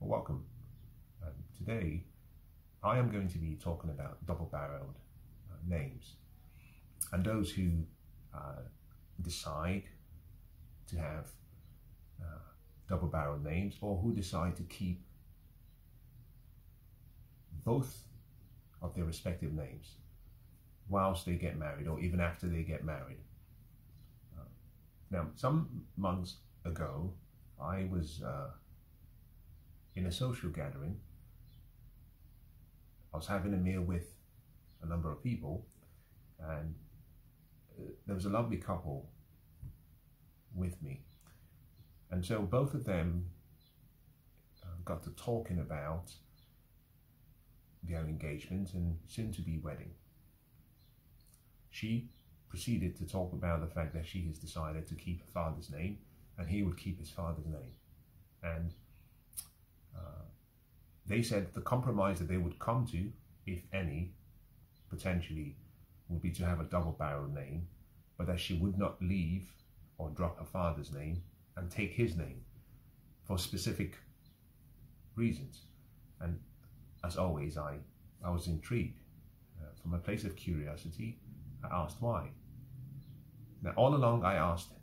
Welcome. Today I am going to be talking about double-barreled names and those who decide to have double-barreled names, or who decide to keep both of their respective names whilst they get married, or even after they get married. Now, some months ago, I was in a social gathering. I was having a meal with a number of people, and there was a lovely couple with me. And so both of them got to talking about their engagement and soon-to-be wedding. She proceeded to talk about the fact that she has decided to keep her father's name, and he would keep his father's name. And they said the compromise that they would come to, if any, potentially, would be to have a double-barreled name, but that she would not leave or drop her father's name and take his name for specific reasons. And as always, I was intrigued. From a place of curiosity, I asked why. Now, all along I asked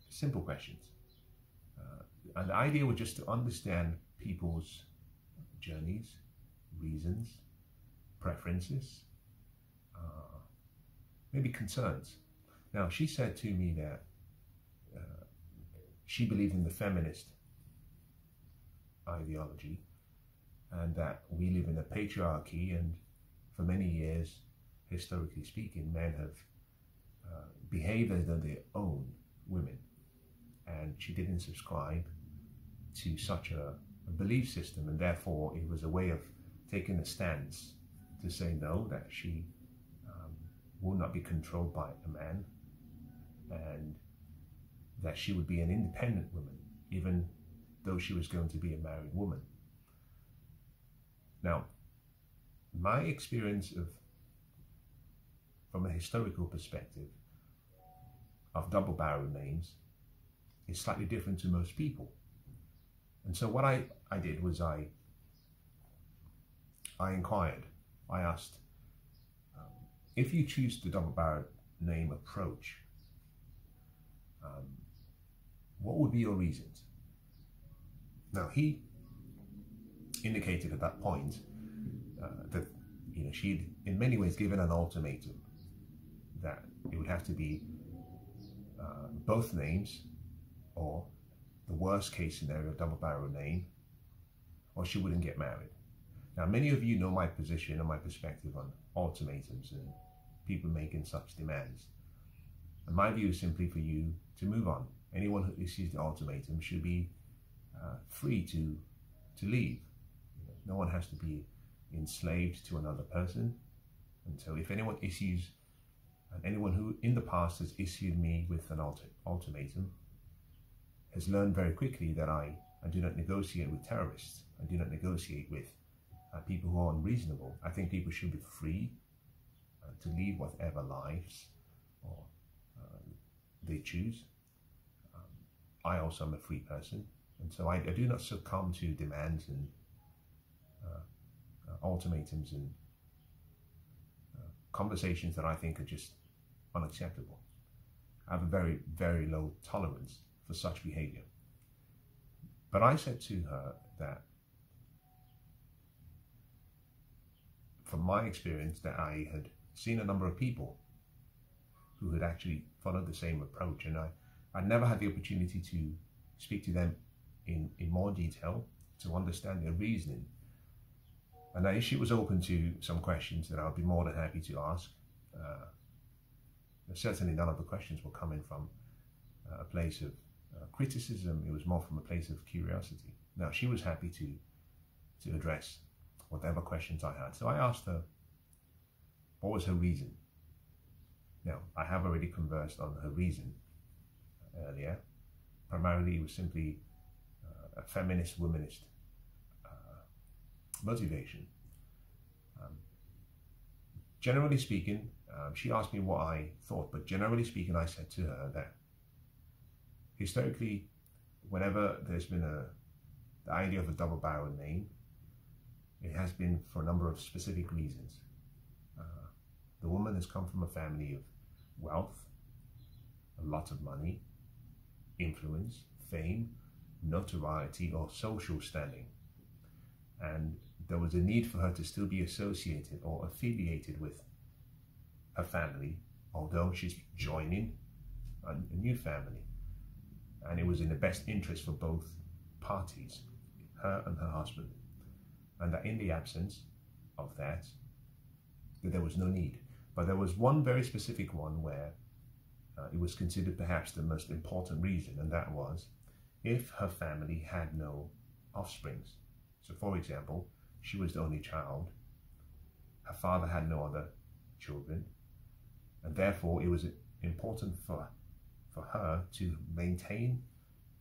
simple questions. And the idea was just to understand people's journeys, reasons, preferences, maybe concerns. Now, she said to me that she believed in the feminist ideology, and that we live in a patriarchy, and for many years, historically speaking, men have behaved as though they own women, and she didn't subscribe to such a belief system, and therefore it was a way of taking a stance to say no, that she will not be controlled by a man, and that she would be an independent woman, even though she was going to be a married woman. Now, my experience from a historical perspective of double-barreled names is slightly different to most people. And so what I did was I inquired. I asked, if you choose the double-barreled name approach, what would be your reasons? Now, he indicated at that point that she'd in many ways given an ultimatum, that it would have to be both names, or the worst case scenario, double-barreled name, or she wouldn't get married. Now, many of you know my position and my perspective on ultimatums and people making such demands. And my view is simply for you to move on. Anyone who issues the ultimatum should be free to leave. No one has to be enslaved to another person. And so if anyone issues, and anyone who in the past has issued me with an ultimatum, has learned very quickly that I do not negotiate with terrorists. I do not negotiate with people who are unreasonable. I think people should be free to lead whatever lives or they choose. I also am a free person, and so I do not succumb to demands and ultimatums and conversations that I think are just unacceptable. I have a very, very low tolerance for such behavior. But I said to her that from my experience, that I had seen a number of people who had actually followed the same approach, and I never had the opportunity to speak to them in more detail to understand their reasoning. And if she was open to some questions, that I would be more than happy to ask. Certainly none of the questions were coming from a place of criticism. It was more from a place of curiosity. Now, she was happy to address whatever questions I had. So I asked her, what was her reason? Now, I have already conversed on her reason earlier. Primarily, it was simply a feminist, womanist motivation. Generally speaking, she asked me what I thought, but generally speaking, I said to her that historically, whenever there's been the idea of a double-barreled name, it has been for a number of specific reasons. The woman has come from a family of wealth, a lot of money, influence, fame, notoriety, or social standing. And there was a need for her to still be associated or affiliated with her family, although she's joining a new family. And it was in the best interest for both parties, her and her husband. And that in the absence of that there was no need. But there was one very specific one where it was considered perhaps the most important reason, and that was if her family had no offsprings. So for example, she was the only child, her father had no other children, and therefore it was important for her to maintain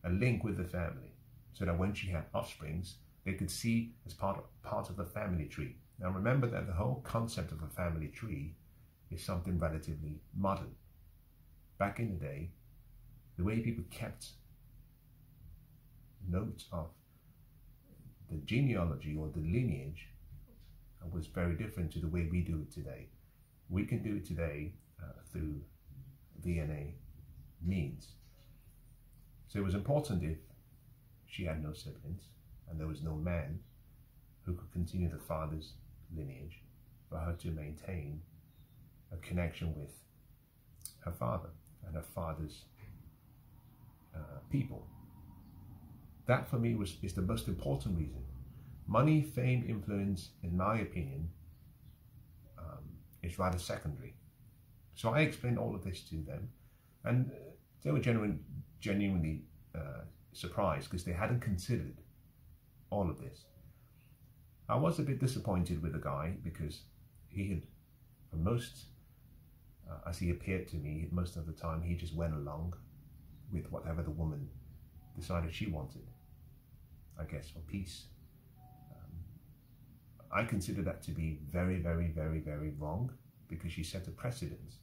a link with the family, so that when she had offsprings, they could see as part of the family tree. Now remember that the whole concept of a family tree is something relatively modern. Back in the day, the way people kept note of the genealogy or the lineage was very different to the way we do it today. We can do it today through DNA means. So it was important, if she had no siblings and there was no man who could continue the father's lineage, for her to maintain a connection with her father and her father's people. That for me is the most important reason. Money, fame, influence, in my opinion, is rather secondary. So I explained all of this to them, and they were genuinely surprised, because they hadn't considered all of this. I was a bit disappointed with the guy, because he had, for most, as he appeared to me, most of the time he just went along with whatever the woman decided she wanted, I guess, for peace. I consider that to be very, very, very, very wrong, because she set a precedence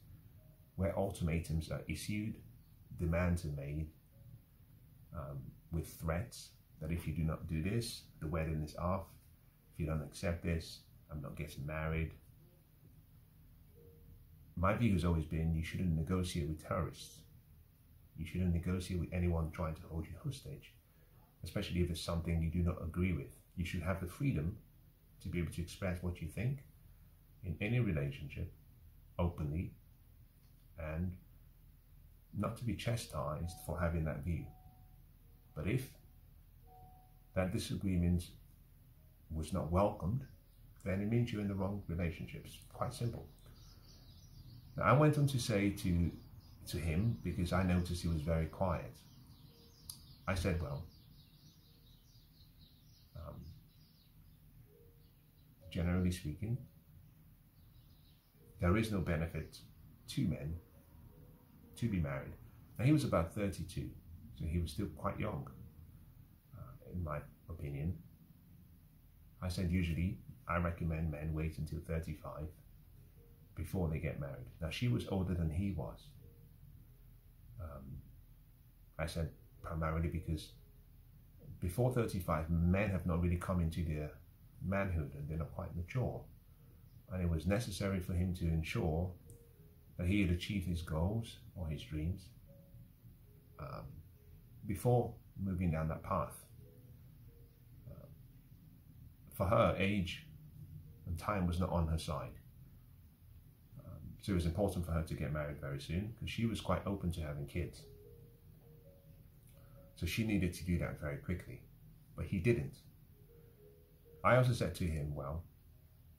where ultimatums are issued, demands are made, with threats that if you do not do this, the wedding is off. If you don't accept this, I'm not getting married. My view has always been, you shouldn't negotiate with terrorists. You shouldn't negotiate with anyone trying to hold you hostage, especially if it's something you do not agree with. You should have the freedom to be able to express what you think in any relationship openly, and not to be chastised for having that view. But if that disagreement was not welcomed, then it means you're in the wrong relationship. It's quite simple. Now, I went on to say to him, because I noticed he was very quiet, I said, well, generally speaking, there is no benefit to men to be married. Now, he was about 32, so he was still quite young, in my opinion. I said, usually, I recommend men wait until 35 before they get married. Now, she was older than he was. I said, primarily because before 35, men have not really come into their manhood, and they're not quite mature. And it was necessary for him to ensure that he had achieved his goals or his dreams before moving down that path. For her, age and time was not on her side. So it was important for her to get married very soon, because she was quite open to having kids. So she needed to do that very quickly, but he didn't. I also said to him, well,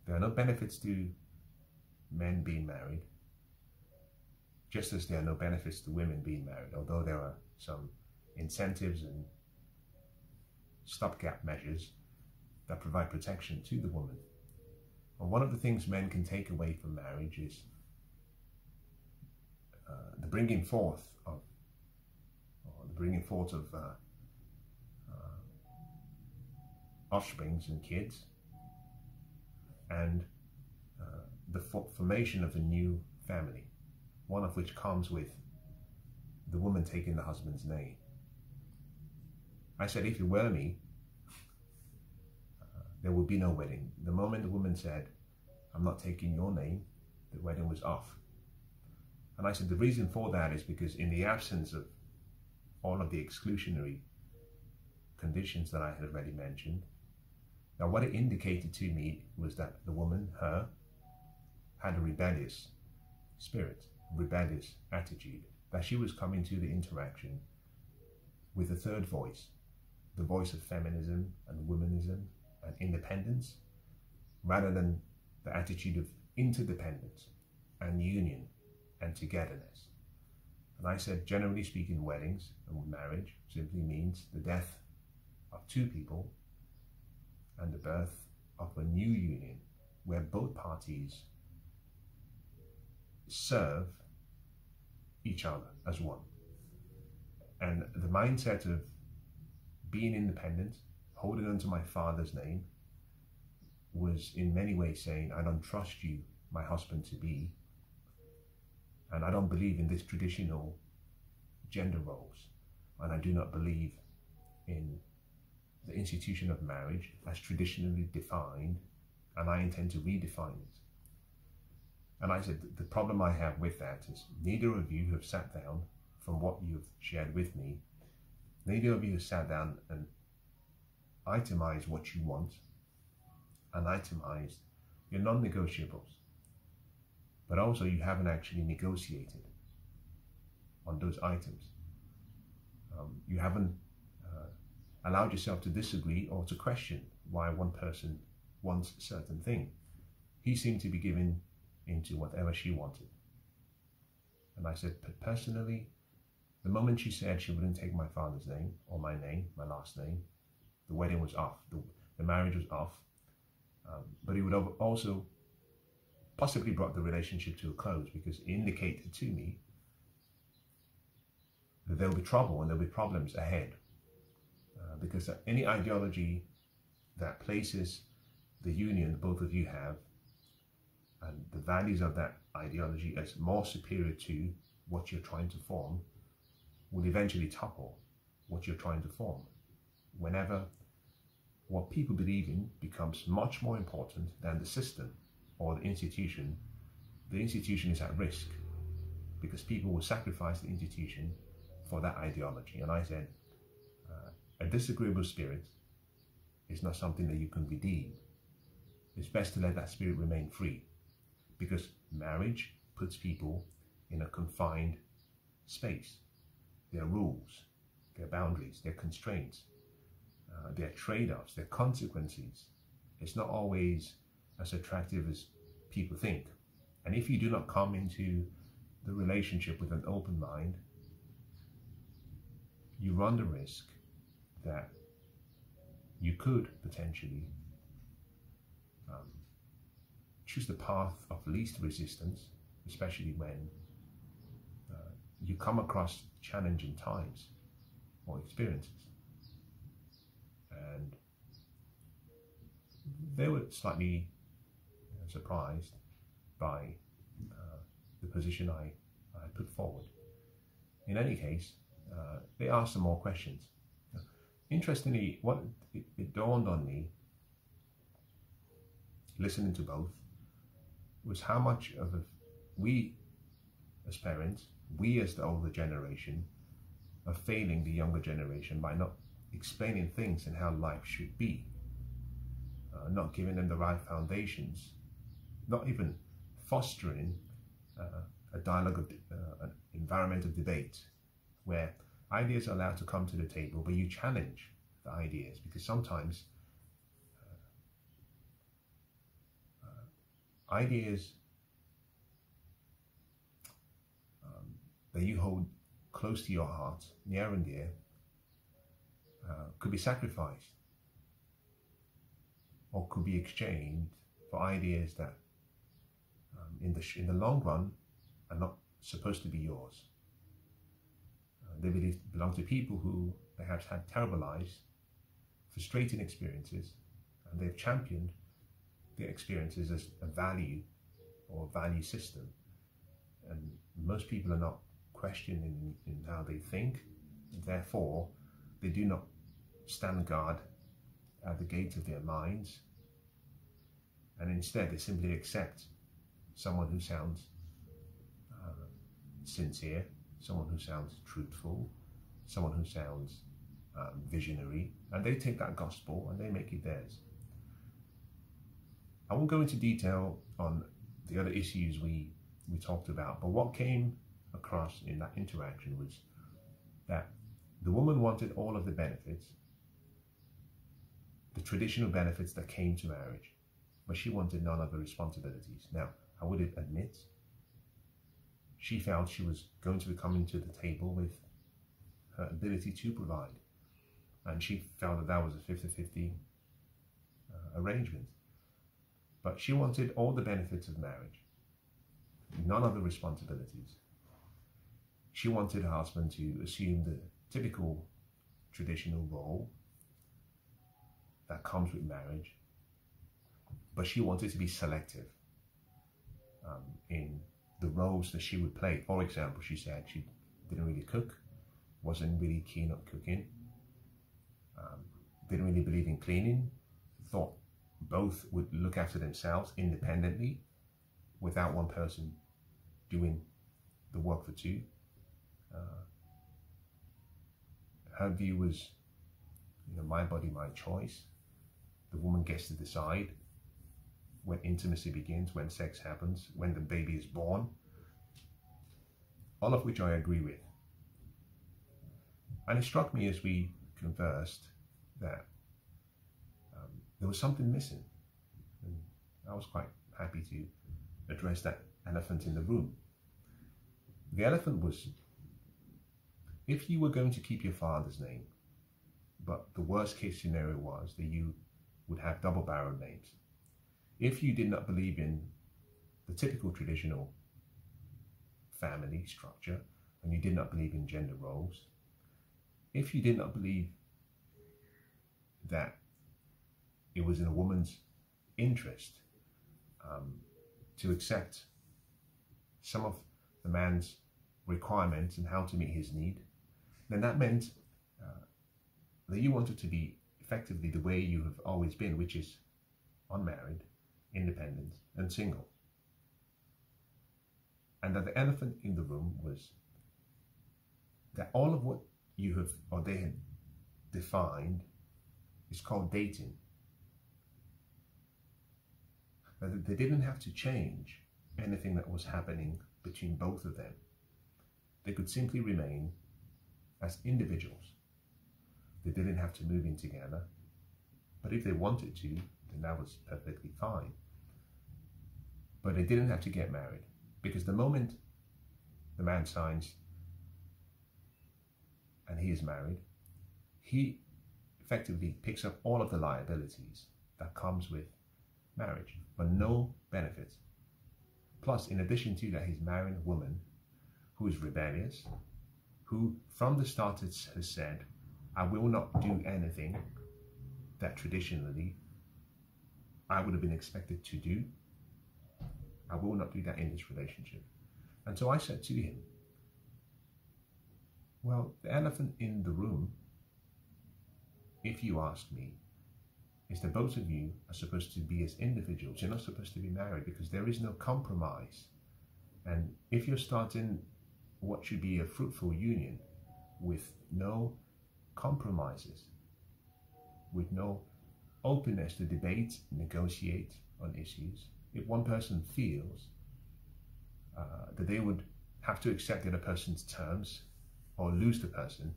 there are no benefits to men being married, just as there are no benefits to women being married, although there are some incentives and stopgap measures that provide protection to the woman. And one of the things men can take away from marriage is the bringing forth of offsprings and kids, and the formation of a new family, one of which comes with the woman taking the husband's name. I said, if it were me, there would be no wedding. The moment the woman said, "I'm not taking your name," the wedding was off. And I said the reason for that is because in the absence of all of the exclusionary conditions that I had already mentioned, now what it indicated to me was that the woman, her, had a rebellious spirit, rebellious attitude, that she was coming to the interaction with a third voice, the voice of feminism and womanism and independence, rather than the attitude of interdependence and union and togetherness. And I said, generally speaking, weddings and marriage simply means the death of two people and the birth of a new union where both parties serve each other as one. And the mindset of being independent, holding on to my father's name, was in many ways saying, I don't trust you, my husband to be, and I don't believe in this traditional gender roles, and I do not believe in the institution of marriage as traditionally defined, and I intend to redefine it. And I said, the problem I have with that is neither of you have sat down, from what you've shared with me, neither of you have sat down and itemized what you want and itemized your non-negotiables. But also you haven't actually negotiated on those items. You haven't allowed yourself to disagree or to question why one person wants a certain thing. He seemed to be giving into whatever she wanted. And I said, personally, the moment she said she wouldn't take my father's name or my name, my last name, the wedding was off, the marriage was off. But it would have also possibly brought the relationship to a close, because it indicated to me that there'll be trouble and there'll be problems ahead. Because any ideology that places the union both of you have and the values of that ideology as more superior to what you're trying to form will eventually topple what you're trying to form. Whenever what people believe in becomes much more important than the system or the institution is at risk, because people will sacrifice the institution for that ideology. And I said, a disagreeable spirit is not something that you can redeem. It's best to let that spirit remain free, because marriage puts people in a confined space. There are rules, there are boundaries, there are constraints, there are trade-offs, there are consequences. It's not always as attractive as people think. And if you do not come into the relationship with an open mind, you run the risk that you could potentially choose the path of least resistance, especially when you come across challenging times or experiences. And they were slightly surprised by the position I put forward. In any case, they asked some more questions. Interestingly, what it dawned on me, listening to both, was how much of we as parents, we as the older generation, are failing the younger generation by not explaining things and how life should be, not giving them the right foundations, not even fostering a dialogue of an environment of debate where ideas are allowed to come to the table, but you challenge the ideas, because sometimes ideas that you hold close to your heart, near and dear, could be sacrificed or could be exchanged for ideas that in the long run are not supposed to be yours. They belong to people who perhaps had terrible lives, frustrating experiences, and they've championed their experiences as a value or a value system. And most people are not questioning in how they think, therefore they do not stand guard at the gates of their minds and instead they simply accept someone who sounds sincere, someone who sounds truthful, someone who sounds visionary, and they take that gospel and they make it theirs. I won't go into detail on the other issues we talked about, but what came across in that interaction was that the woman wanted all of the benefits, the traditional benefits that came to marriage, but she wanted none of the responsibilities. Now, I would admit, she felt she was going to be coming to the table with her ability to provide, and she felt that that was a 50-50 arrangement. But she wanted all the benefits of marriage, none of the responsibilities. She wanted her husband to assume the typical traditional role that comes with marriage, but she wanted to be selective in the roles that she would play. For example, she said she didn't really cook, wasn't really keen on cooking, didn't really believe in cleaning, thought both would look after themselves independently without one person doing the work for two. Her view was, my body, my choice. The woman gets to decide when intimacy begins, when sex happens, when the baby is born. All of which I agree with. And it struck me as we conversed that there was something missing. And I was quite happy to address that elephant in the room. The elephant was, if you were going to keep your father's name, but the worst case scenario was that you would have double-barreled names. If you did not believe in the typical traditional family structure, and you did not believe in gender roles, if you did not believe that it was in a woman's interest to accept some of the man's requirements and how to meet his need, then that meant that you wanted to be effectively the way you have always been, which is unmarried, independent, and single. And that the elephant in the room was that all of what you have, or they had defined, is called dating. That they didn't have to change anything that was happening between both of them. They could simply remain as individuals. They didn't have to move in together, but if they wanted to, then that was perfectly fine. But they didn't have to get married, because the moment the man signs and he is married, he effectively picks up all of the liabilities that comes with marriage, but no benefits. Plus, in addition to that, he's marrying a woman who is rebellious, who from the start has said, I will not do anything that traditionally I would have been expected to do. I will not do that in this relationship. And so I said to him, well, the elephant in the room, if you ask me, is that both of you are supposed to be as individuals. You're not supposed to be married, because there is no compromise. And if you're starting what should be a fruitful union with no compromises, with no openness to debate, negotiate on issues, if one person feels that they would have to accept the other person's terms or lose the person,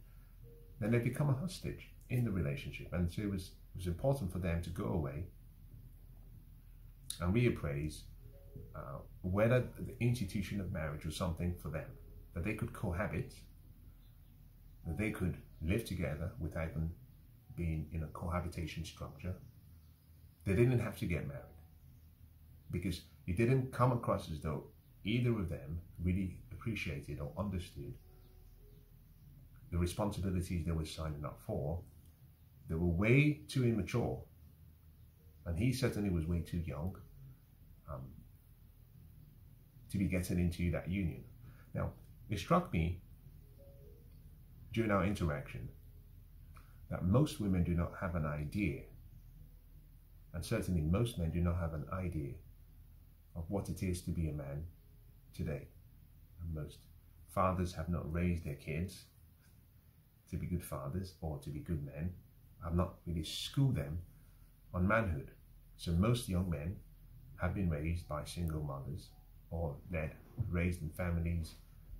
then they become a hostage in the relationship. And so it was important for them to go away and reappraise whether the institution of marriage was something for them, that they could cohabit, that they could live together without even being in a cohabitation structure. They didn't have to get married, because it didn't come across as though either of them really appreciated or understood the responsibilities they were signing up for. They were way too immature, and he certainly was way too young to be getting into that union. Now, it struck me during our interaction that most women do not have an idea And certainly most men do not have an idea of what it is to be a man today. And most fathers have not raised their kids to be good fathers or to be good men, have not really schooled them on manhood. So most young men have been raised by single mothers or raised in families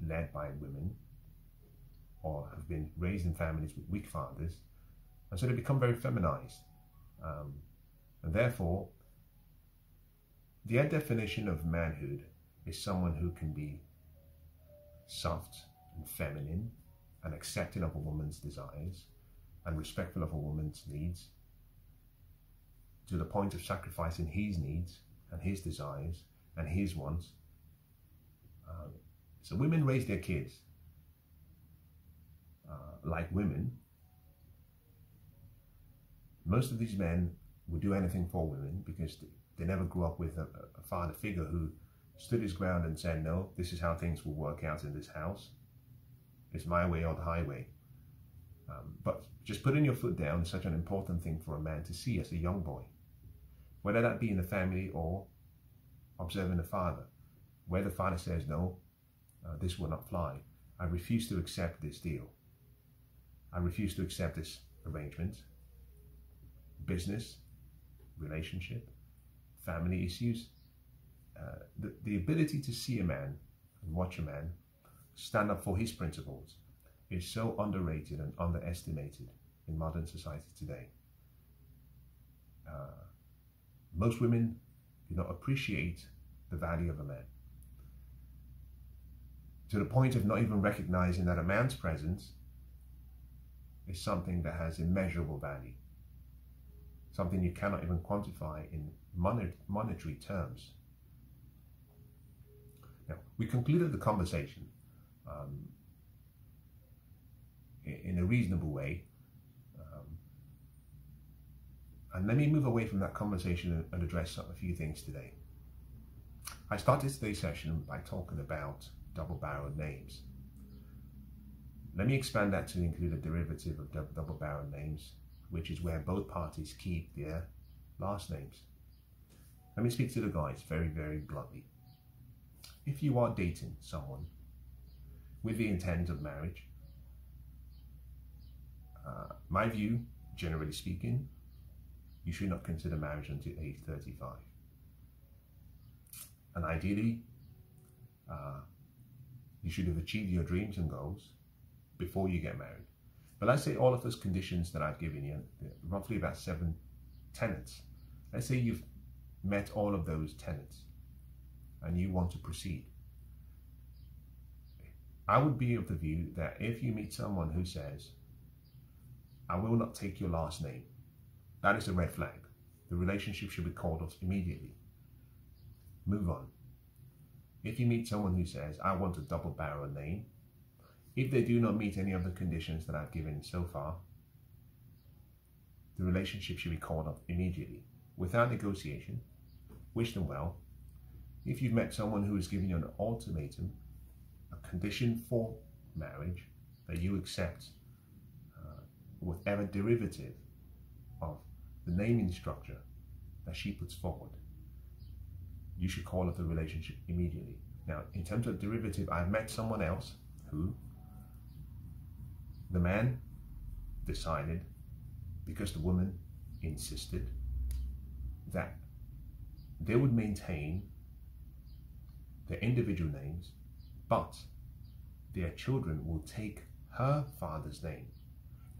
led by women, or have been raised in families with weak fathers, and so they become very feminized. And therefore, their definition of manhood is someone who can be soft and feminine and accepting of a woman's desires and respectful of a woman's needs, to the point of sacrificing his needs and his desires and his wants. So women raise their kids like women. Most of these men would do anything for women because they never grew up with a father figure who stood his ground and said, no, this is how things will work out in this house. It's my way or the highway. But just putting your foot down is such an important thing for a man to see as a young boy, whether that be in the family or observing the father, where the father says, no, this will not fly. I refuse to accept this deal. I refuse to accept this arrangement. Business, relationship, family issues. The ability to see a man and watch a man stand up for his principles is so underrated and underestimated in modern society today. Most women do not appreciate the value of a man, to the point of not even recognizing that a man's presence is something that has immeasurable value, something you cannot even quantify in monetary terms. Now, we concluded the conversation in a reasonable way, and let me move away from that conversation and address a few things today. I started today's session by talking about double-barreled names. Let me expand that to include a derivative of double-barreled names, which is where both parties keep their last names. Let me speak to the guys very, very bluntly. If you are dating someone with the intent of marriage, my view, generally speaking, you should not consider marriage until age 35. And ideally, you should have achieved your dreams and goals before you get married. But let's say all of those conditions that I've given you, roughly about 7 tenets. Let's say you've met all of those tenets and you want to proceed. I would be of the view that if you meet someone who says, I will not take your last name, that is a red flag. The relationship should be called off immediately. Move on. If you meet someone who says, I want a double-barrel name, if they do not meet any of the conditions that I've given so far, the relationship should be called off immediately, without negotiation. Wish them well. If you've met someone who is giving you an ultimatum, a condition for marriage, that you accept whatever derivative of the naming structure that she puts forward, you should call off the relationship immediately. Now, in terms of derivative, I've met someone else who the man decided, because the woman insisted, that they would maintain their individual names, but their children will take her father's name.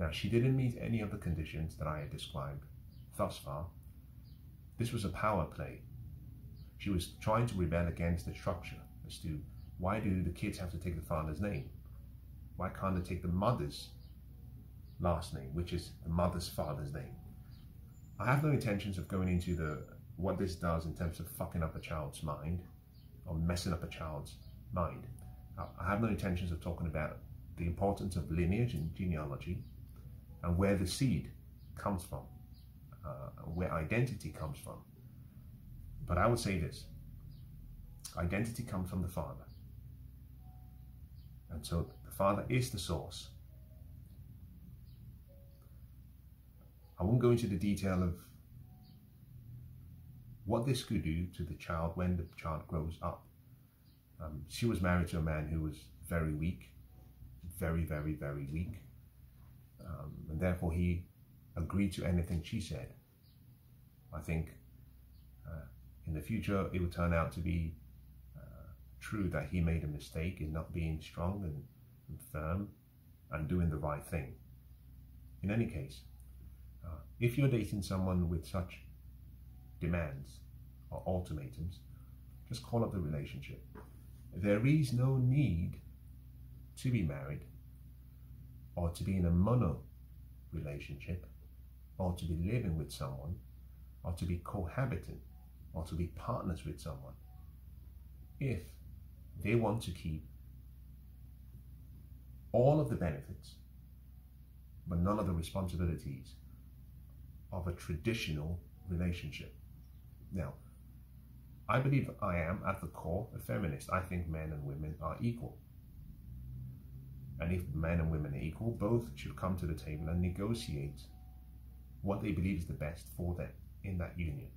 Now, she didn't meet any of the conditions that I had described thus far. This was a power play. She was trying to rebel against the structure as to why do the kids have to take the father's name? Why can't they take the mother's last name, which is the mother's father's name? I have no intentions of going into what this does in terms of fucking up a child's mind or messing up a child's mind. I have no intentions of talking about the importance of lineage and genealogy and where the seed comes from, where identity comes from. But I would say this: identity comes from the father. And so the father is the source. I won't go into the detail of what this could do to the child when the child grows up. She was married to a man who was very weak, very, very, very weak. And therefore he agreed to anything she said. I think in the future it would turn out to be true that he made a mistake in not being strong and firm and doing the right thing. In any case, if you're dating someone with such demands or ultimatums, just call up the relationship. There is no need to be married or to be in a mono relationship or to be living with someone or to be cohabiting or to be partners with someone if they want to keep all of the benefits but none of the responsibilities of a traditional relationship. Now, I believe I am, at the core, a feminist. I think men and women are equal. And if men and women are equal, both should come to the table and negotiate what they believe is the best for them in that union.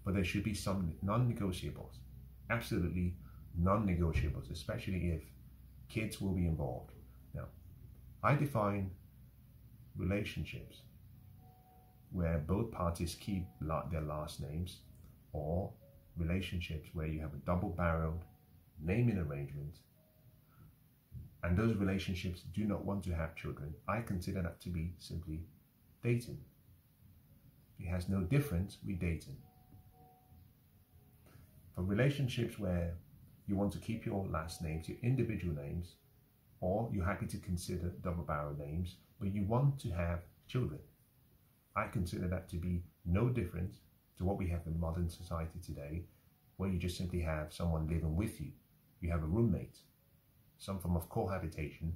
But there should be some non-negotiables, absolutely non-negotiables, especially if kids will be involved. Now, I define relationships where both parties keep their last names, or relationships where you have a double-barreled naming arrangement and those relationships do not want to have children. I consider that to be simply dating. It has no difference with dating. For relationships where you want to keep your last names, your individual names, or you're happy to consider double-barrel names, but you want to have children, I consider that to be no different to what we have in modern society today, where you just simply have someone living with you. You have a roommate, some form of cohabitation,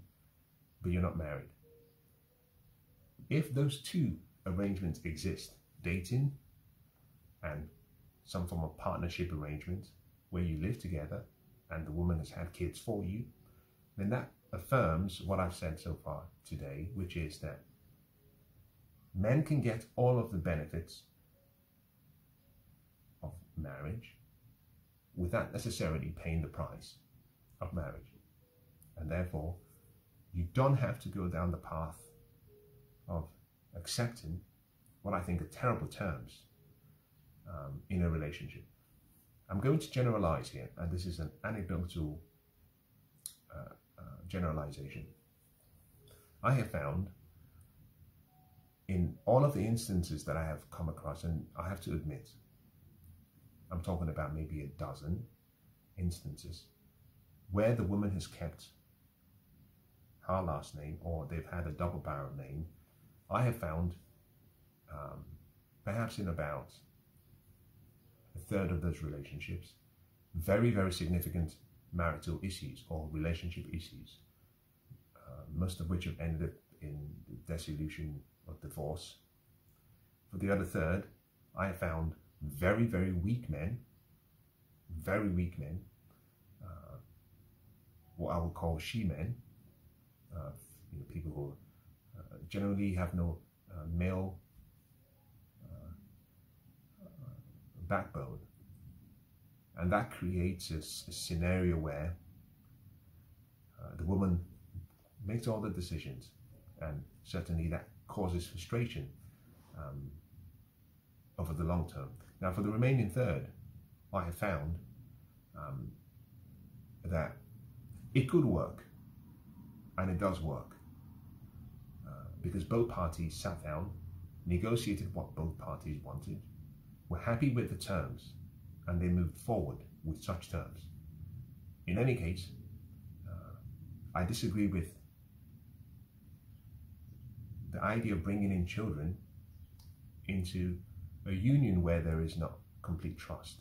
but you're not married. If those two arrangements exist, dating and some form of partnership arrangement where you live together and the woman has had kids for you, then that affirms what I've said so far today, which is that men can get all of the benefits of marriage without necessarily paying the price of marriage. And therefore, you don't have to go down the path of accepting what I think are terrible terms in a relationship. I'm going to generalize here, and this is an anecdotal generalization. I have found in all of the instances that I have come across, and I have to admit, I'm talking about maybe a dozen instances where the woman has kept her last name or they've had a double-barrel name. I have found perhaps in about a third of those relationships very, very significant marital issues or relationship issues, most of which have ended up in dissolution or divorce. For the other third, I have found very, very weak men, what I would call she-men, people who generally have no male backbone. And that creates a scenario where the woman makes all the decisions, and certainly that causes frustration over the long term. Now, for the remaining third, I have found that it could work, and it does work, because both parties sat down, negotiated what both parties wanted, were happy with the terms, and they moved forward with such terms. In any case, I disagree with the idea of bringing in children into a union where there is not complete trust,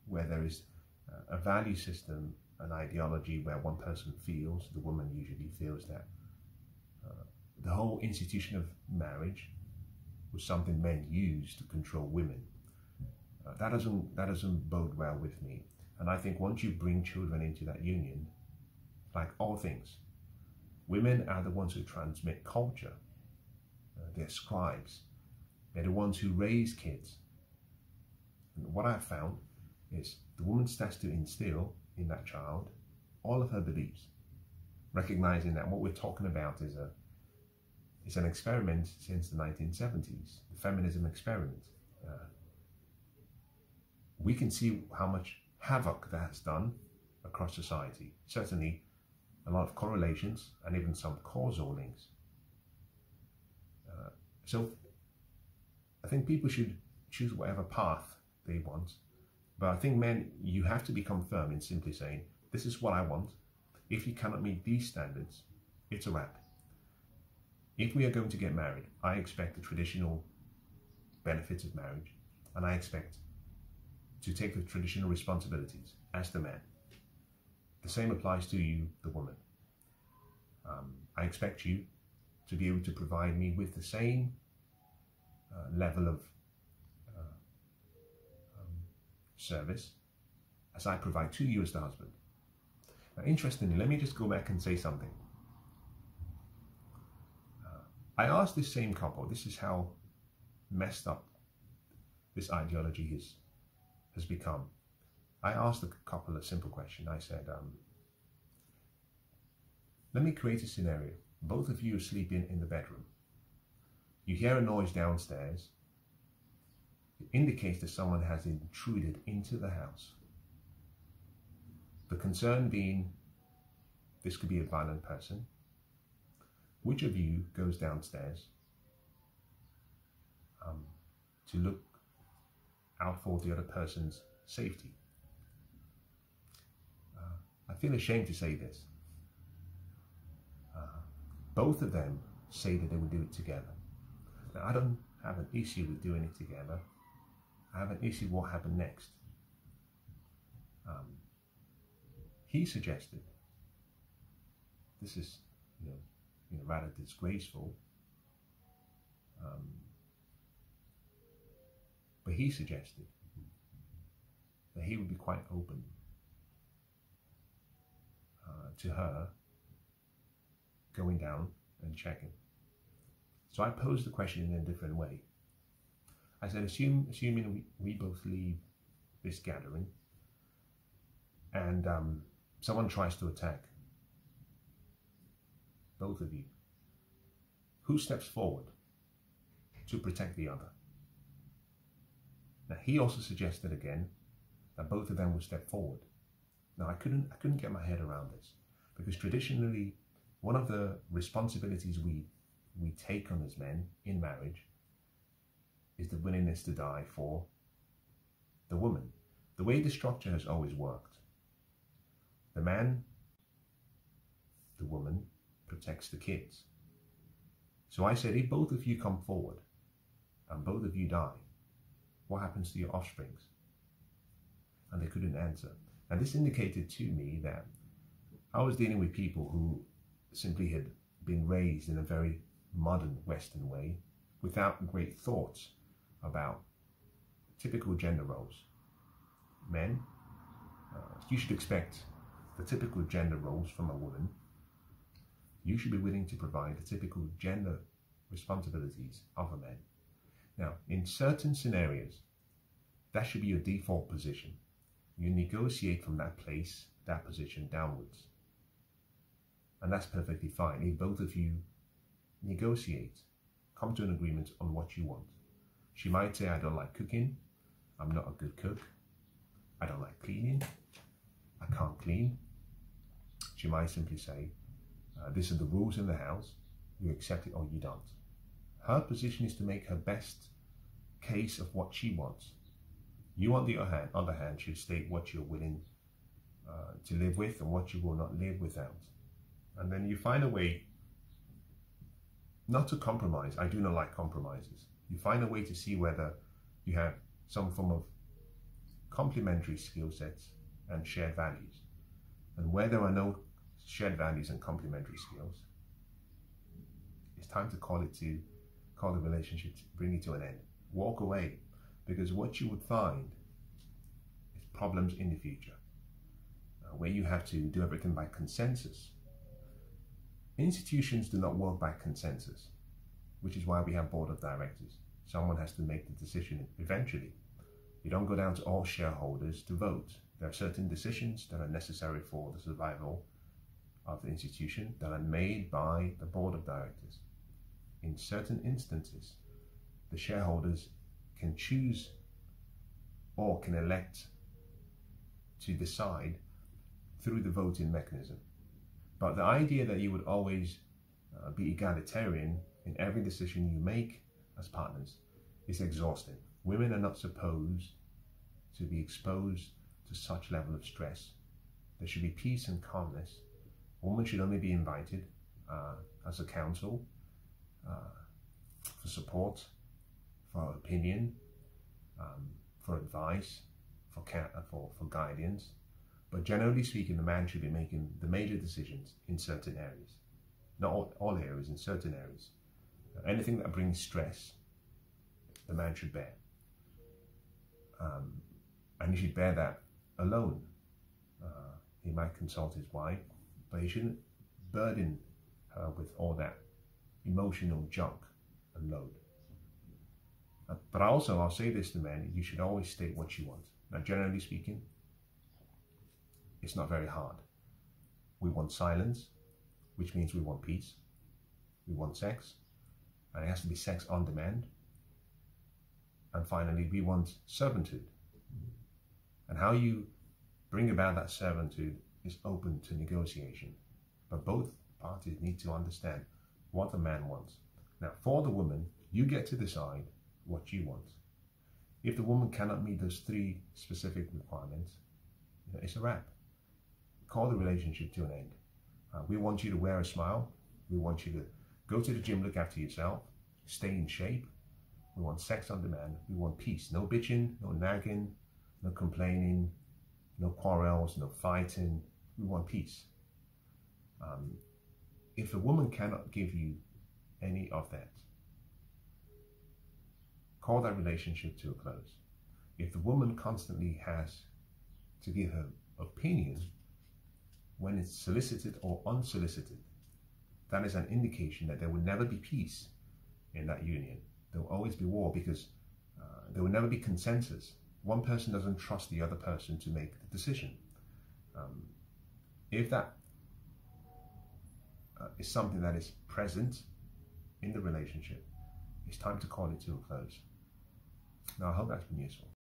where there is a value system, an ideology where one person feels, the woman usually feels, that the whole institution of marriage was something men used to control women. That doesn't bode well with me. And I think once you bring children into that union, like all things, women are the ones who transmit culture. They're scribes. They're the ones who raise kids. And what I've found is the woman starts to instill in that child all of her beliefs, recognizing that what we're talking about is an experiment since the 1970s, the feminism experiment. We can see how much havoc that has done across society. Certainly a lot of correlations and even some causal links. So I think people should choose whatever path they want. But I think, men, you have to become firm in simply saying, this is what I want. If you cannot meet these standards, it's a wrap. If we are going to get married, I expect the traditional benefits of marriage, and I expect to take the traditional responsibilities as the man. The same applies to you, the woman. I expect you to be able to provide me with the same level of service as I provide to you as the husband. Now, interestingly, let me just go back and say something. I asked this same couple, this is how messed up this ideology has become. I asked the couple a simple question. I said, let me create a scenario. Both of you are sleeping in the bedroom. You hear a noise downstairs. It indicates that someone has intruded into the house. The concern being, this could be a violent person. Which of you goes downstairs to look out for the other person's safety? I feel ashamed to say this. Both of them say that they would do it together. Now, I don't have an issue with doing it together. I have an issue with what happened next. He suggested, this is rather disgraceful, but he suggested that he would be quite open to her going down and checking. So I posed the question in a different way. I said, assuming we both leave this gathering and someone tries to attack both of you, who steps forward to protect the other? Now, he also suggested again that both of them would step forward. Now, I couldn't get my head around this, because traditionally one of the responsibilities we take on as men in marriage is the willingness to die for the woman. The way the structure has always worked, the man, the woman, protects the kids. So I said, if both of you come forward and both of you die, what happens to your offsprings? And they couldn't answer. And this indicated to me that I was dealing with people who simply had been raised in a very modern Western way without great thoughts about typical gender roles. Men, you should expect the typical gender roles from a woman. You should be willing to provide the typical gender responsibilities of a man. Now, in certain scenarios, that should be your default position. You negotiate from that place, that position downwards. And that's perfectly fine if both of you negotiate, come to an agreement on what you want. She might say, I don't like cooking, I'm not a good cook, I don't like cleaning, I can't clean. She might simply say, these are the rules in the house, you accept it or you don't. Her position is to make her best case of what she wants. You, on the other hand, should state what you're willing to live with and what you will not live without. And then you find a way not to compromise. I do not like compromises. You find a way to see whether you have some form of complementary skill sets and shared values. And where there are no shared values and complementary skills, it's time to call the relationship, bring it to an end. Walk away, because what you would find is problems in the future, where you have to do everything by consensus. Institutions do not work by consensus, which is why we have board of directors. Someone has to make the decision eventually. You don't go down to all shareholders to vote. There are certain decisions that are necessary for the survival of the institution that are made by the board of directors. In certain instances, the shareholders can choose or can elect to decide through the voting mechanism. But the idea that you would always be egalitarian in every decision you make as partners is exhausting. Women are not supposed to be exposed to such level of stress. There should be peace and calmness. Women should only be invited as a counsel, for support, for opinion, for advice, for guidance. But generally speaking, the man should be making the major decisions in certain areas. Not all areas, in certain areas. Anything that brings stress, the man should bear. And he should bear that alone. He might consult his wife, but he shouldn't burden her with all that emotional junk and load. But I'll say this to men, you should always state what you want. Now, generally speaking, it's not very hard. We want silence, which means we want peace. We want sex, and it has to be sex on demand. And finally, we want servitude. And how you bring about that servitude is open to negotiation. But both parties need to understand what the man wants. Now, for the woman, you get to decide what you want. If the woman cannot meet those 3 specific requirements, it's a wrap. Call the relationship to an end. We want you to wear a smile. We want you to go to the gym, look after yourself, stay in shape. We want sex on demand. We want peace. No bitching, no nagging, no complaining, no quarrels, no fighting. We want peace. If a woman cannot give you any of that, call that relationship to a close. If the woman constantly has to give her opinion when it's solicited or unsolicited, that is an indication that there will never be peace in that union. There will always be war, because there will never be consensus. One person doesn't trust the other person to make the decision. If that is something that is present in the relationship, it's time to call it to a close. Now, I hope that's been useful.